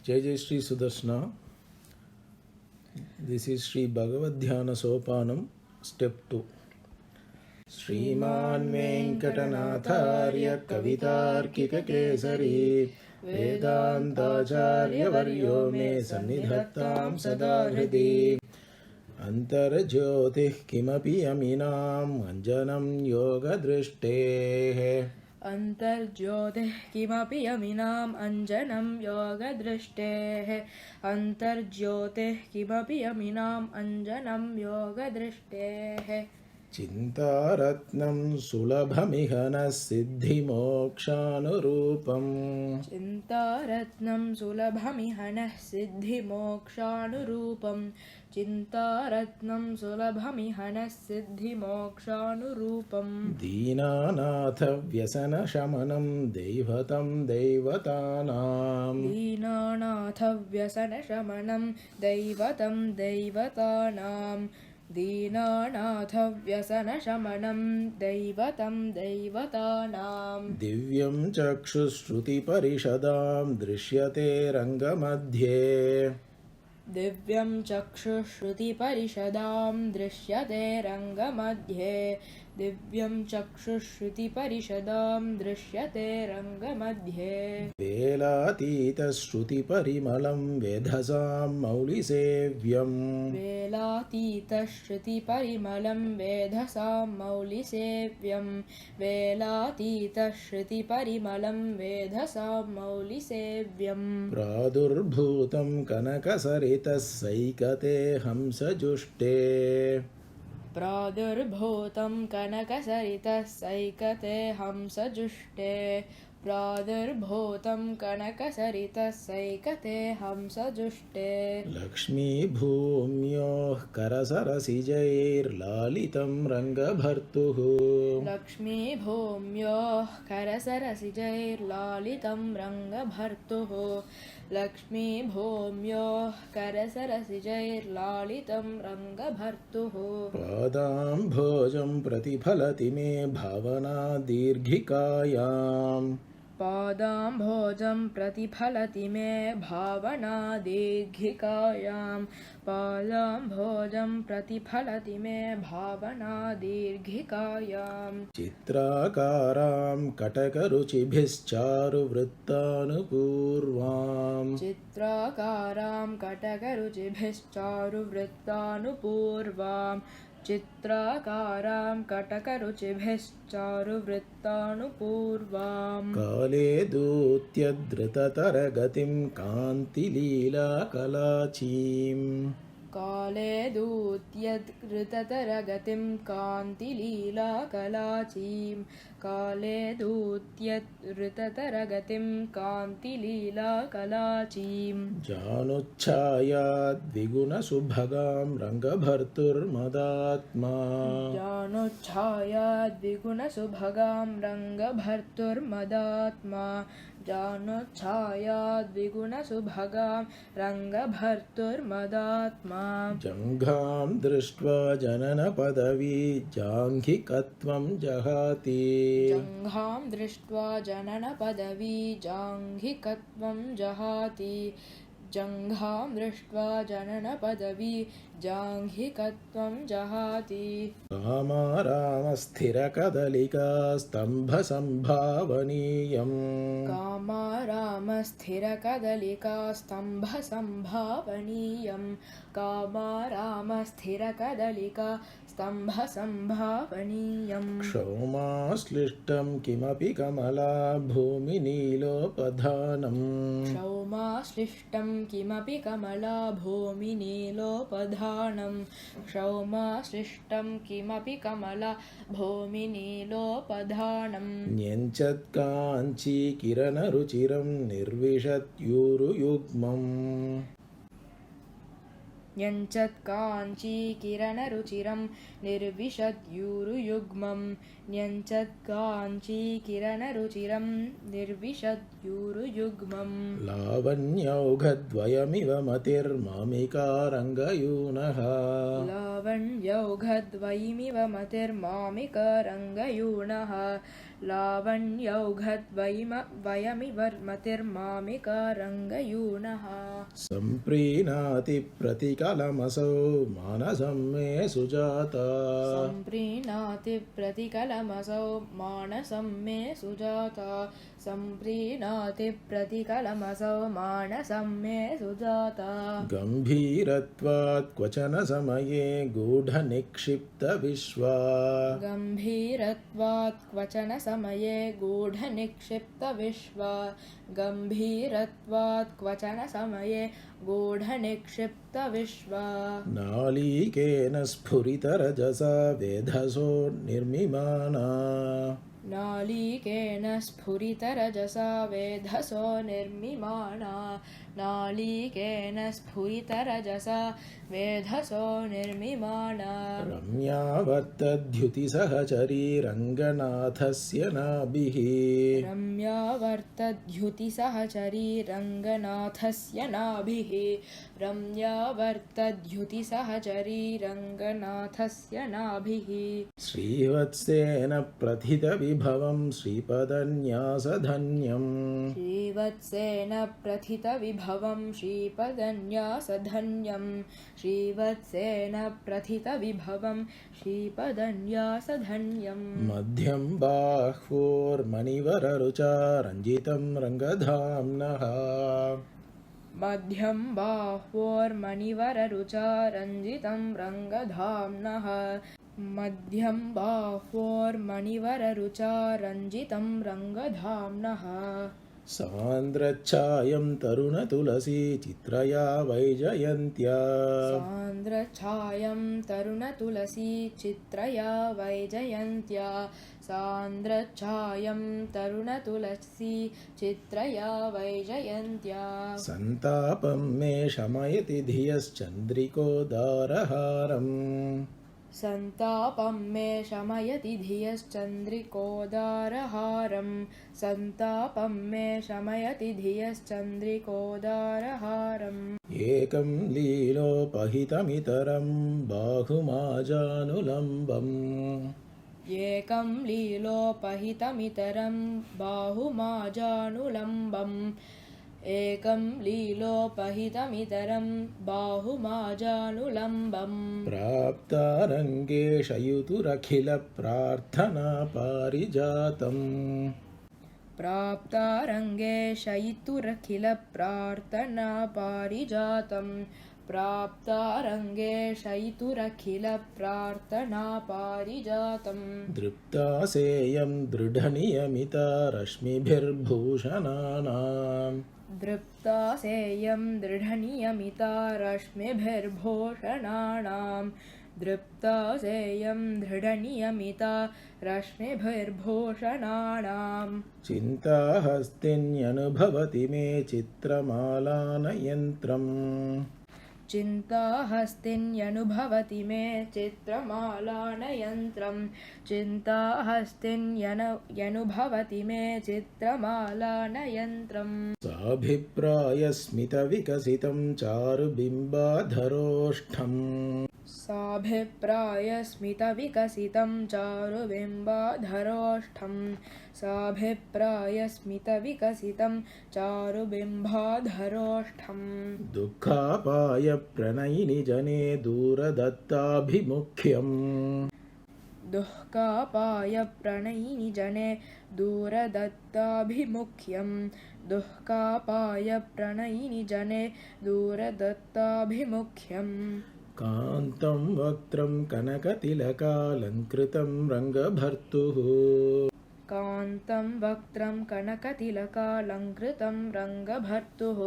Jai Jai Sri Sudarshana. This is Sri Bhagavad Dhyana Sopanam, Step 2. Sriman Venkatanatharya Kavitarkika Kesari Vedantacharya Varyo Me Sannidhattam Sada Hridi Antarjyotih Kimapi Aminam Anjanam Yoga Drishte अंतर्ज्योतिः किमपि यमिनाम् अंजनं योगदृष्टेः अंतर्ज्योतिः किमपि यमिनाम् अंजनं योगदृष्टेः चिन्तारत्नं सुलभमिह नः सिद्धिमोक्षानुरूपम् चिन्तारत्नं सुलभमिह नः सिद्धिमोक्षानुरूपम् चिन्तारत्नं सुलभमिह नः सिद्धिमोक्षानुरूपम् दीनानाथ व्यसनशमनं दैवतं दैवतानां दीनानाथ व्यसनशमनं दैवतं दैवतानां दीनानाथ व्यसनशमनं दैवतं दैवतानां दिव्यं चक्षुश्रुतिपरिषदां दृश्यते रङ्गमध्ये दिव्यं चक्षुश्रुतिपरिषदां दृश्यते रङ्गमध्ये दिव्यं चक्षुश्रुतिपरिषदां दृश्यते रङ्गमध्ये वेलातीतश्रुतिपरिमलं वेधसां मौलिसेव्यम् वेलातीतश्रुतिपरिमलं वेधसां मौलिसेव्यं वेलातीतश्रुतिपरिमलं वेधसां मौलिसेव्यं प्रादुर्भूतं कनकसरितः सैकते हंसजुष्टे प्रादुर्भूतं कनकसरितः सैकते हंसजुष्टे प्रादुर्भूतं कनकसरितः सैकते हंसजुष्टे लक्ष्मीभूम्योः करसरसिजैर्लालितं रङ्गभर्तुः लक्ष्मीभूम्योः करसरसिजैर्लालितं रङ्गभर्तुः लक्ष्मीभूम्योः करसरसिजैर्लालितं रङ्गभर्तुः पादाम्भोजं प्रतिफलति मे भावना दीर्घिकायाम् पादाम्भोजं प्रतिफलति मे भावना दीर्घिकायां पादाम्भोजं प्रतिफलति मे भावना दीर्घिकायां चित्राकारां कटकरुचिभिश्चारुवृत्तानुपूर्वाम् चित्राकारां कटकरुचिभिश्चारुवृत्तानुपूर्वां चित्राकारां कटकरुचिभिश्चारुवृत्तानुपूर्वां काले दूत्यधृततरगतिं कान्तिलीलाकलाचीम् काले दूत्यधृततरगतिं कान्तिलीलाकलाचीं काले दूत्यधृततरगतिं कान्तिलीलाकलाचीं जानुच्छायाद्विगुणसुभगां रङ्गभर्तुर्मदात्मा जानुच्छायाद्विगुणसुभगां रङ्गभर्तुर्मदात्मा जानुच्छायाद्विगुणसुभगां रङ्गभर्तुर्मदात्मा जङ्घां दृष्ट्वा जननपदवी जाङ्घिकत्वं जहाति जङ्घां दृष्ट्वा जननपदवी जाङ्घिकत्वं जहाति जङ्घां दृष्ट्वा जननपदवी जाङ्घिकत्वं जहाति कामारामस्थिरकदलिका स्तम्भसम्भावनीयम् कामारामस्थिरकदलिका स्तम्भसम्भावनीयं कामारामस्थिरकदलिका स्तम्भसम्भावनीयं क्षौमाश्लिष्टं किमपि कमला भूमिनीलोपधानम् क्षौमाश्लिष्टं किमपि कमला भूमिनीलोपधानं क्षौमाश्लिष्टं किमपि कमला भूमिनीलोपधानं न्यञ्चत्काञ्चीकिरणरुचिरं निर्विशत्यूरुयुग्मम् न्यञ्चत्काञ्चीकिरणरुचिरं निर्विशद्यूरुयुग्मं न्यञ्चत्काञ्चीकिरणरुचिरं निर्विशद्यूरुयुग्मं लावण्यौघद्वयमिव मतिर्मामिकारङ्गयूनः लावण्यौघद्वयमिव मतिर्मामिकरङ्गयूनः लावण्यौघद्वयमिव मतिर्मामिकरङ्गयूनः सम्प्रीणाति प्रतिकलमसौ मानसं मे सुजाता सम्प्रीणाति प्रतिकलमसौ मानसं मे सुजाता सम्प्रीणाति प्रतिकलमसौ मानसं मे सुजाता गम्भीरत्वात् क्वचन समये गूढनिक्षिप्तविश्वा गम्भीरत्वात् क्वचन समये गूढनिक्षिप्तविश्वा गम्भीरत्वात् क्वचन समये गूढनिक्षिप्तविश्वा नालीकेन स्फुरितरजसा वेधसो निर्मिमाना नालीकेन स्फुरितरजसा वेधसो निर्मिमाणा नालीकेन स्फुरितरजसा वेधसो निर्मिमाणा रम्या वर्तद्युतिसहचरी रङ्गनाथस्य नाभिः रम्या वर्तद्युतिसहचरी रङ्गनाथस्य नाभिः रम्या वर्तद्युतिसहचरी रङ्गनाथस्य नाभिः श्रीवत्सेन प्रथितविभवं श्रीपदन्यासधन्यम् श्रीवत्सेन प्रथितविभवं श्रीपदन्यासधन्यं श्रीवत्सेन प्रथितविभवं श्रीपदन्यासधन्यं मध्यं बाह्वोर्मणिवररुचा रञ्जितं रङ्गधाम्नः मध्यं बाह्वोर्मणिवररुचा रञ्जितं रङ्गधाम्नः मध्यं बाह्वोर्मणिवररुचा रञ्जितं रङ्गधाम्नः सान्द्रच्छायं तरुणतुलसी चित्रया वैजयन्त्या सान्द्रच्छायं तरुणतुलसी चित्रया वैजयन्त्या सान्द्रच्छायं तरुणतुलसी चित्रया वैजयन्त्या सन्तापं मे शमयति धियश्चन्द्रिकोदारहारम् सन्तापं मे शमयति धियश्चन्द्रिकोदारहारं सन्तापं मे शमयति धियश्चन्द्रिकोदारहारम् एकं लीलोपहितमितरं बाहुमाजानुलम्बम् एकं लीलोपहितमितरं बाहुमाजानुलम्बम् एकं लीलोपहितमितरं बाहुमाजानुलम्बम् प्राप्तारङ्गे शयुतुरखिलप्रार्थनापारिजातम् प्राप्तारङ्गे शयितुरखिलप्रार्थनापारिजातं प्राप्तारङ्गे शयितुरखिलप्रार्थनापारिजातं दृप्तासेयं दृढनियमिता रश्मिभिर्भूषणानाम् दृप्तासेयं दृढनियमिता रश्मिभिर्भूषणानां दृप्तासेयं दृढनियमिता रश्मिभिर्भूषणानां चिन्ताहस्तिन्यनुभवति मे चित्रमालानयन्त्रम् चिन्ताहस्तिन्यनुभवति मे चित्रमालानयन्त्रं चिन्ताहस्तिन्यनुभवति मे चित्रमालानयन्त्रं साभिप्रायस्मितविकसितं चारुबिम्बाधरोष्ठम् साभिप्रायस्मितविकसितं चारुबिम्बाधरोष्ठं साभिप्रायस्मितविकसितं चारुबिम्बाधरोष्ठं दुःखापायप्रणयिनि जने दूरदत्ताभिमुख्यम् दुःखापायप्रणयिनि जने दूरदत्ताभिमुख्यं दुःखापायप्रणयिनि जने दूरदत्ताभिमुख्यं कान्तं वक्त्रं कनकतिलकालङ्कृतं रङ्गभर्तुः कान्तं वक्त्रं कनकतिलकालङ्कृतं रङ्गभर्तुः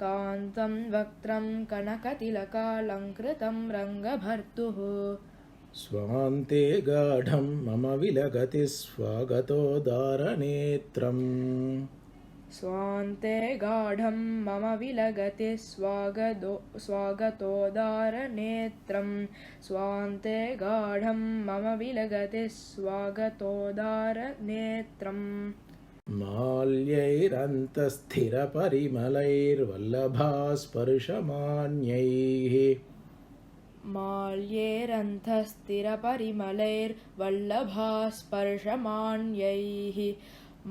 कान्तं वक्त्रं कनकतिलकालङ्कृतं रङ्गभर्तुः स्वान्ते गाढं मम विलगति स्वागतोदारनेत्रम् स्वान्ते गाढं मम विलगति स्वागतोदारनेत्रं स्वान्ते गाढं मम विलगति स्वागतोदारनेत्रम् माल्यैरन्तस्थिरपरिमलैर्वल्लभास्पर्शमान्यैः माल्यैरन्तस्थिरपरिमलैर्वल्लभास्पर्शमान्यैः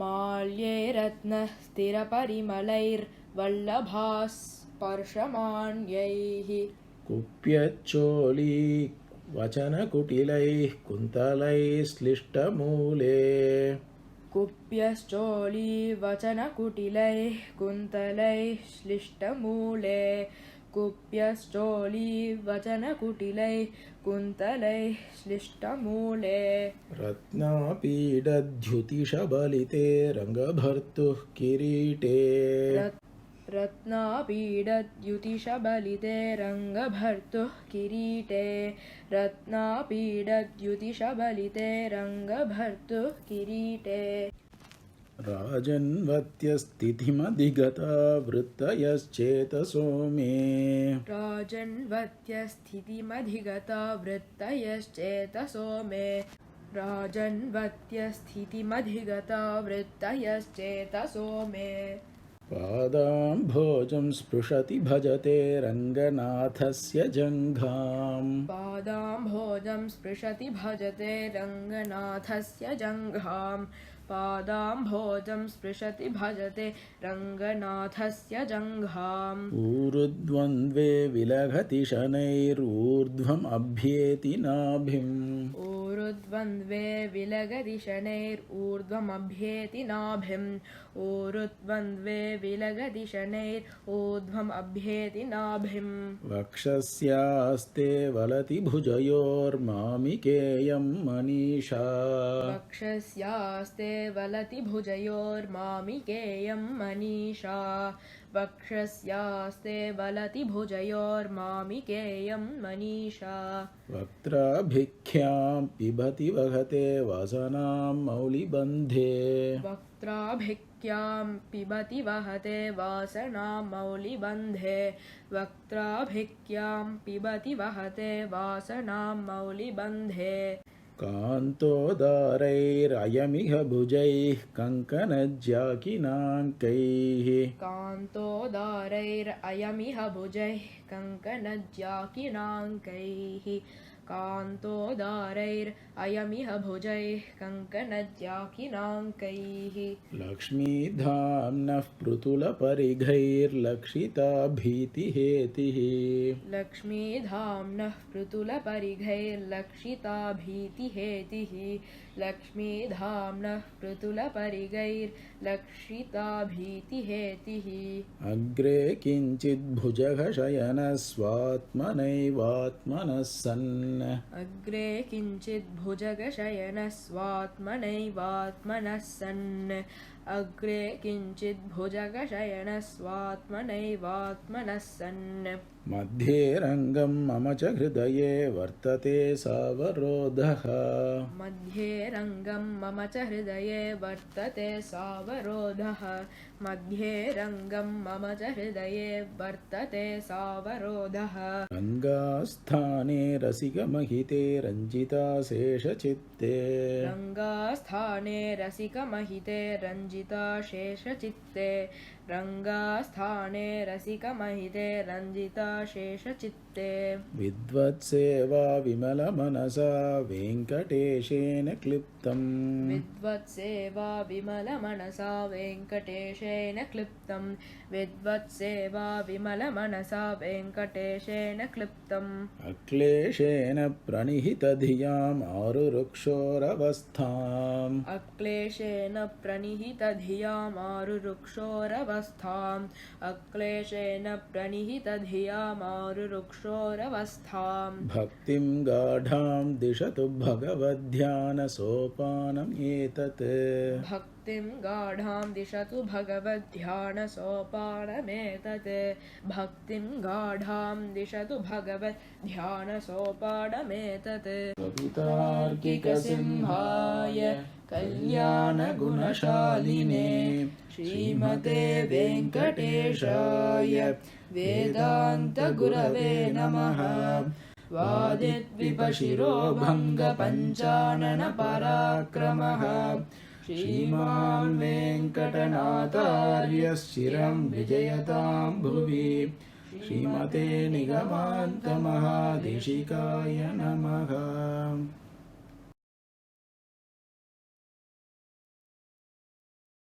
माल्यैरत्नस्थिरपरिमलैर्वल्लभास्पर्शमान्यैः कुप्यच्चोली वचनकुटिलैः कुन्तलैश्लिष्टमूले कुप्यश्चोलीवचनकुटिलैः कुन्तलैः श्लिष्टमूले कुप्यश्चोलीवचनकुटिलैः कुन्तलैः श्लिष्टमूले रत्नापीडद्युतिशबलिते रङ्गभर्तुः किरीटे रत्नापीडद्युतिशबलिते रङ्गभर्तुः किरीटे रत्नापीडद्युतिशबलिते रङ्गभर्तुः किरीटे राजन्वत्यस्थितिमधिगता वृत्तयश्चेतसो मे राजन्वत्यस्थितिमधिगता वृत्तयश्चेतसो मे राजन्वत्यस्थितिमधिगता वृत्तयश्चेतसो मे पादाम्भोजं स्पृशति भजते रङ्गनाथस्य जङ्घाम् पादाम्भोजं स्पृशति भजते रङ्गनाथस्य जङ्घाम् पादाम्भोजं स्पृशति भजते रङ्गनाथस्य जङ्घाम् ऊरुद्वन्द्वे विलघति शनैरूर्ध्वम् अभ्येति नाभिम् ऊरुद्वन्द्वे विलगति शनैर्ऊर्ध्वमभ्येति नाभिम् ऊरुद्वन्द्वे विलगति शनैर्ऊर्ध्वमभ्येति नाभिम् वक्षस्यास्ते वलति भुजयोर्मामिकेयं मनीषा वक्षस्यास्ते वलति भुजयोर्मामिकेयं मनीषा वक्षस्यास्ते वलति भुजयोर्मामिकेयं मनीषा वक्त्राभिख्यां पिबति वहते वसनां मौलिबन्धे वक्त्राभिख्यां पिबति वहते वासनां मौलिबन्धे वक्त्राभिख्यां पिबति वहते वासनां मौलिबन्धे कान्तोदारैरयमिह भुजैः कङ्कणज्याकिनाङ्कैः कान्तोदारैरयमिह भुजैः कङ्कणज्याकिनाङ्कैः कान्तोदारैरयमिह भुजैः कङ्कणज्याकिनाङ्कैः लक्ष्मीधाम्नः पृथुलपरिघैर्लक्षिता भीतिहेतिः लक्ष्मीधाम्नः पृथुलपरिघैर्लक्षिता भीतिहेतिः लक्ष्मीधाम्नः पृथुलपरिघैर्लक्षिता भीतिहेतिः अग्रे किञ्चिद्भुजगशयनः स्वात्मनैवात्मनः सन् अग्रे किञ्चिद्भुजगशयनः स्वात्मनैवात्मनः सन् अग्रे किञ्चिद्भुजगशयनः स्वात्मनैवात्मनः सन् मध्ये रङ्गं मम च हृदये वर्तते सावरोधः मध्ये रङ्गं मम च हृदये वर्तते सावरोधः मध्ये रङ्गं मम च हृदये वर्तते सावरोधः रङ्गास्थाने रसिकमहिते रञ्जिता शेषचित्ते रङ्गास्थाने रसिकमहिते रञ्जिता शेषचित्ते रङ्गास्थाने रसिकमहिते रञ्जिता शेषचित्ते विद्वत्सेवा विमलमनसा वेङ्कटेशेन क्लिप्तम् विद्वत्सेवा विमलमनसा वेङ्कटेशेन क्लिप्तम् विद्वत्सेवा विमलमनसा वेङ्कटेशेन क्लिप्तम् अक्लेशेन प्रणिहितधियाम् आरुरुक्षोरवस्थाम् अक्लेशेन प्रणिहितधियामारुरुक्षोरवस्थाम् अक्लेशेन प्रणिहितधियामारुरुक्षोरवस्थाम् भक्तिं गाढां दिशतु भगवद्ध्यानसोपानम् एतत् भक्तिं भक्तिं गाढां दिशतु भगवद्ध्यानसोपानमेतत् भक्तिं गाढां दिशतु भगवद्ध्यानसोपानमेतत् कवितार्किकसिंहाय कल्याणगुणशालिने श्रीमते वेङ्कटेशाय वेदान्तगुरवे नमः। वादिद्विपशिरो भङ्गपञ्चाननपराक्रमः श्रीमान् वेङ्कटनाथार्यश्चिरं विजयतां भुवि। श्रीमते निगमान्तमहादेशिकाय नमः।